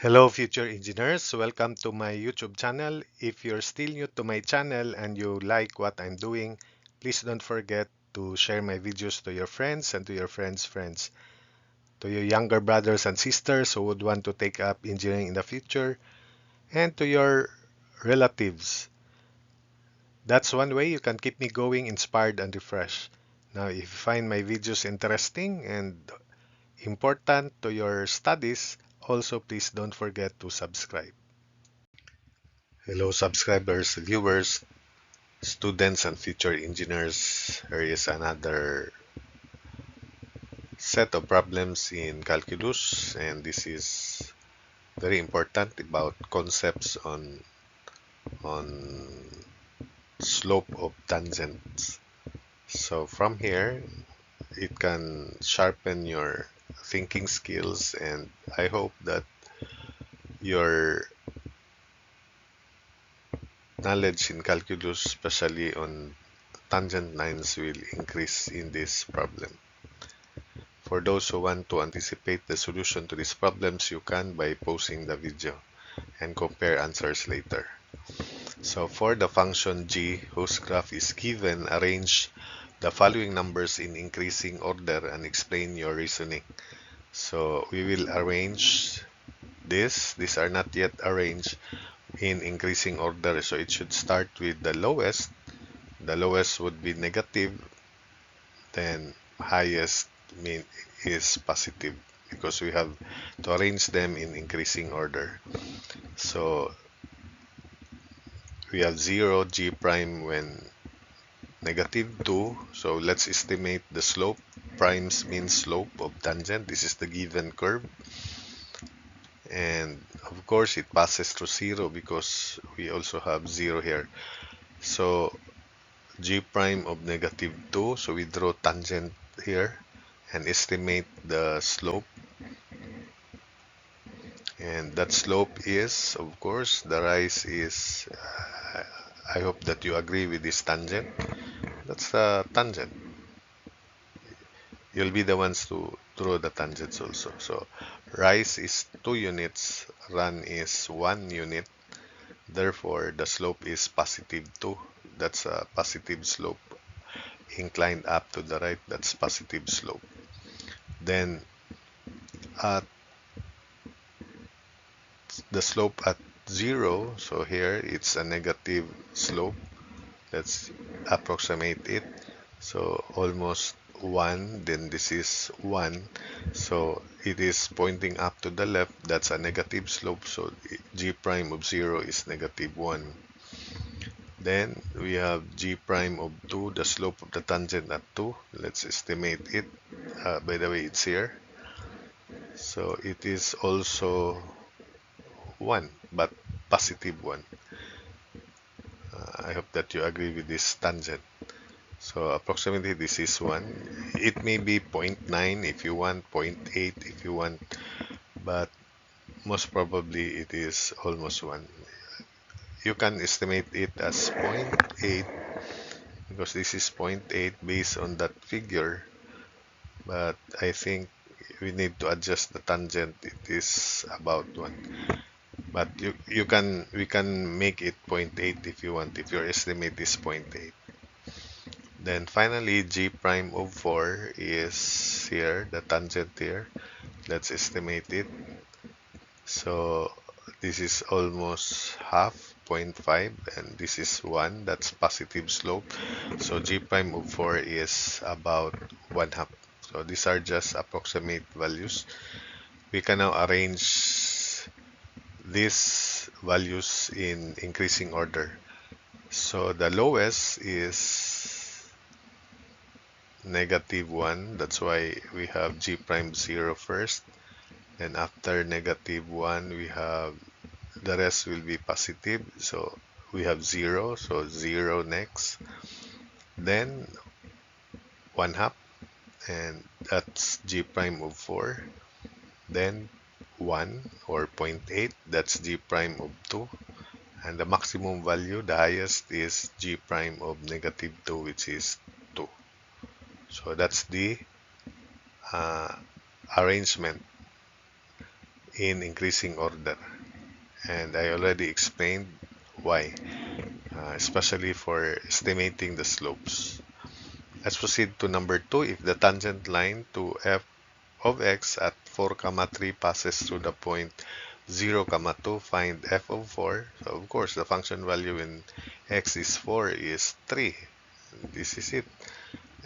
Hello, future engineers. Welcome to my YouTube channel. If you're still new to my channel and you like what I'm doing, please don't forget to share my videos to your friends and to your friends' friends, to your younger brothers and sisters who would want to take up engineering in the future, and to your relatives. That's one way you can keep me going, inspired, and refreshed. Now, if you find my videos interesting and important to your studies, also please don't forget to subscribe. Hello, subscribers, viewers, students, and future engineers. Here is another set of problems in calculus, and this is very important about concepts on slope of tangents. So from here, it can sharpen your thinking skills, and I hope that your knowledge in calculus, especially on tangent lines, will increase in this problem. For those who want to anticipate the solution to these problems, you can by pausing the video and compare answers later. So for the function g, whose graph is given, arrange the following numbers in increasing order and explain your reasoning. So we will arrange this. These are not yet arranged in increasing order, so it should start with the lowest. The lowest would be negative, then highest mean is positive because we have to arrange them in increasing order. So we have 0 g prime when negative 2. So let's estimate the slope. Primes means slope of tangent. This is the given curve. And of course, it passes through 0 because we also have 0 here. So g prime of negative 2. So we draw tangent here and estimate the slope. And that slope is, of course, the rise is, I hope that you agree with this tangent. That's the tangent. You'll be the ones to draw the tangents also. So rise is 2 units, run is 1 unit. Therefore, the slope is positive 2. That's a positive slope. Inclined up to the right, that's positive slope. Then at the slope at 0, so here it's a negative slope. Let's approximate it. So almost 1, then this is 1. So it is pointing up to the left. That's a negative slope. So g prime of 0 is negative 1. Then we have g prime of 2, the slope of the tangent at 2. Let's estimate it. By the way, it's here. So it is also 1, but positive 1. I hope that you agree with this tangent. So approximately this is 1. It may be 0.9 if you want, 0.8 if you want, but most probably it is almost 1. You can estimate it as zero point 0.8 because this is zero point 0.8 based on that figure, but I think we need to adjust the tangent. It is about 1. But we can make it zero point 0.8 if you want, if your estimate is zero point 0.8. Then finally, g prime of 4 is here, the tangent here. Let's estimate it. So this is almost half, zero point 0.5, and this is 1. That's positive slope. So g prime of 4 is about 1 half. So these are just approximate values. We can now arrange these values in increasing order. So the lowest is negative 1. That's why we have g prime 0 first. Then after negative 1, we have the rest will be positive. So we have 0. So 0 next. Then 1 half. And that's g prime of 4. Then 1 or zero point 0.8. That's g prime of 2. And the maximum value, the highest, is g prime of negative 2, which is 2. So that's the uh, arrangement in increasing order. And I already explained why, especially for estimating the slopes. Let's proceed to number 2. If the tangent line to f of x at 4, 3 passes through the point 0, 2, find f of 4. So of course, the function value in x is 4 is 3. This is it.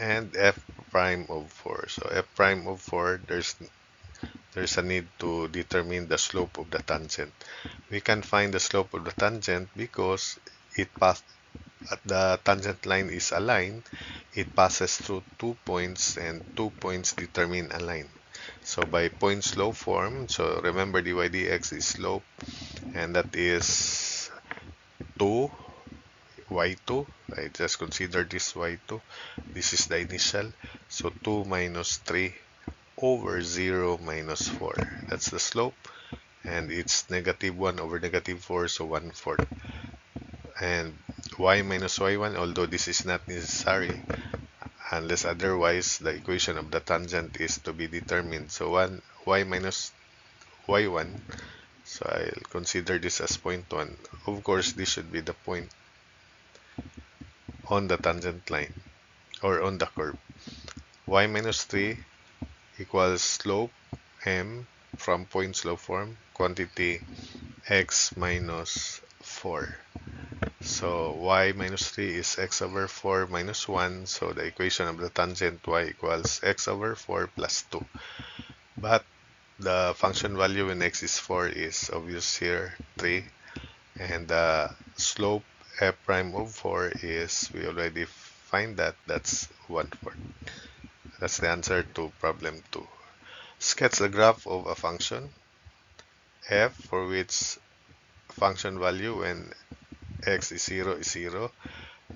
And f prime of 4. So f prime of 4, there's a need to determine the slope of the tangent. We can find the slope of the tangent because the tangent line is a line. It passes through 2 points, and 2 points determine a line. So by point slope form, so remember dy dx is slope, and that is 2 y2. I just consider this y2. This is the initial. So 2 minus 3 over 0 minus 4. That's the slope. And it's negative 1 over negative 4, so 1/4. And y minus y1, although this is not necessary, unless otherwise the equation of the tangent is to be determined. So 1 y minus y1, so I'll consider this as point 1. Of course, this should be the point on the tangent line or on the curve. Y minus 3 equals slope m from point slope form, quantity x minus 4. So y minus 3 is x over 4 minus 1. So the equation of the tangent y equals x over 4 plus 2. But the function value when x is 4 is obvious here, 3. And the slope f prime of 4 is, we already find that, that's 1/4. That's the answer to problem 2. Sketch the graph of a function f for which function value when x is 0 is 0,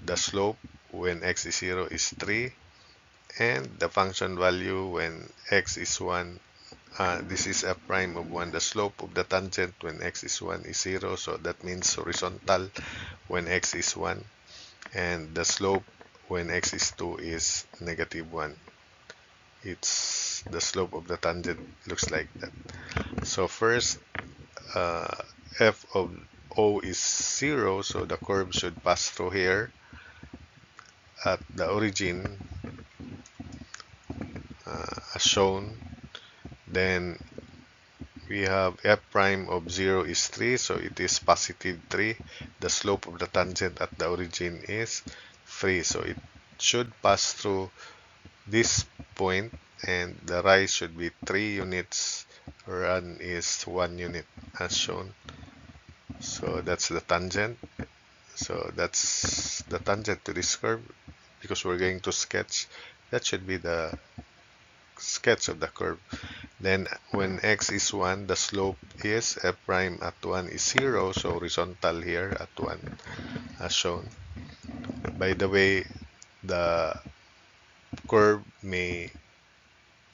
the slope when x is 0 is 3, and the function value when x is 1, this is f prime of 1, the slope of the tangent when x is 1 is 0, so that means horizontal when x is 1, and the slope when x is 2 is negative 1. It's the slope of the tangent looks like that. So first, f of O is 0, so the curve should pass through here at the origin as shown. Then we have f prime of 0 is 3, so it is positive 3. The slope of the tangent at the origin is 3, so it should pass through this point, and the rise should be 3 units, run is 1 unit as shown. So that's the tangent. So that's the tangent to this curve. Because we're going to sketch, that should be the sketch of the curve. Then when x is 1, the slope is f prime at 1 is 0, so horizontal here at 1 as shown. By the way, the curve may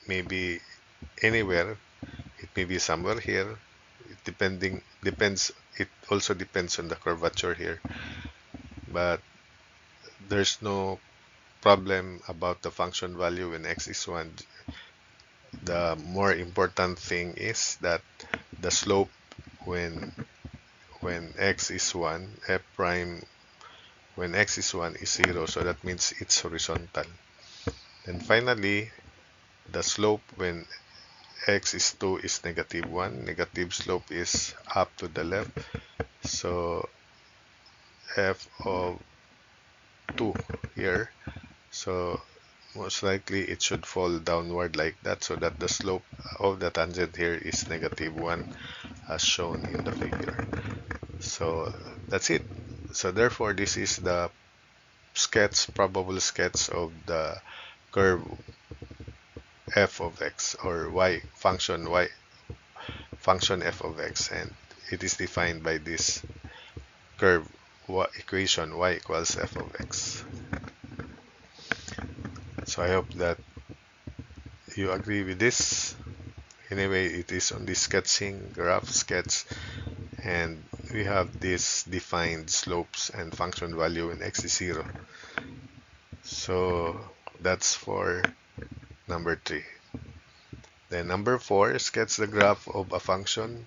be anywhere. It may be somewhere here. It also depends on the curvature here. But there's no problem about the function value when x is 1. The more important thing is that the slope when x is 1, f prime when x is 1 is 0, so that means it's horizontal. And finally, the slope when x is 2 is negative 1. Negative slope is up to the left. So f of 2 here. So most likely it should fall downward like that, so that the slope of the tangent here is negative 1 as shown in the figure. So that's it. So therefore this is the probable sketch of the curve f of x, or function f of x, and it is defined by this curve equation y equals f of x. So I hope that you agree with this. Anyway, it is on the sketching graph sketch, and we have this defined slopes and function value in x is 0. So that's for number 3. Then number 4, sketch the graph of a function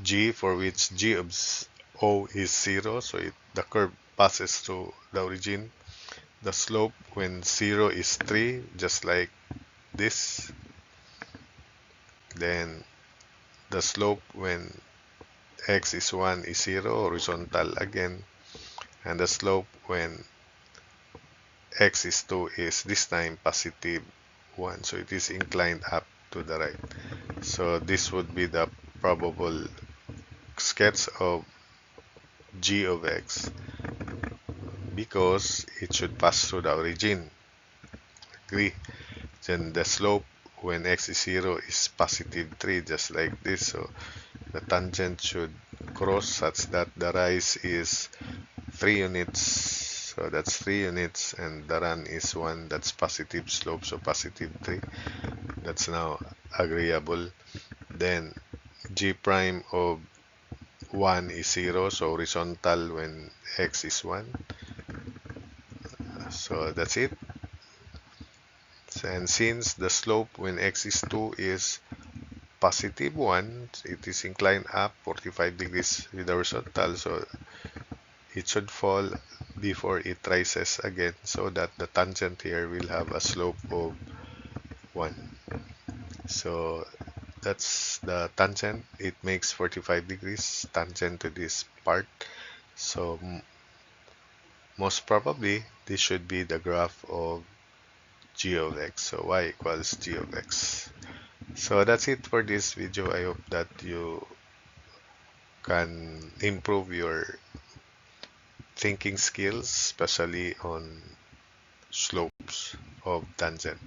g for which g of o is 0, so the curve passes through the origin. The slope when 0 is 3, just like this. Then the slope when x is 1 is 0, horizontal again. And the slope when x is 2 is this time positive 1, so it is inclined up to the right. So this would be the probable sketch of g of x because it should pass through the origin. Agree? Then the slope when x is 0 is positive 3, just like this. So the tangent should cross such that the rise is 3 units. So that's 3 units, and the run is 1. That's positive slope, so positive 3. That's now agreeable. Then g prime of 1 is 0, so horizontal when x is 1. So that's it. And since the slope when x is 2 is positive 1, it is inclined up 45 degrees with the horizontal, so it should fall before it rises again, so that the tangent here will have a slope of 1. So that's the tangent. It makes 45 degrees tangent to this part. So most probably this should be the graph of g of x. So y equals g of x. So that's it for this video. I hope that you can improve your thinking skills, especially on slopes of tangent.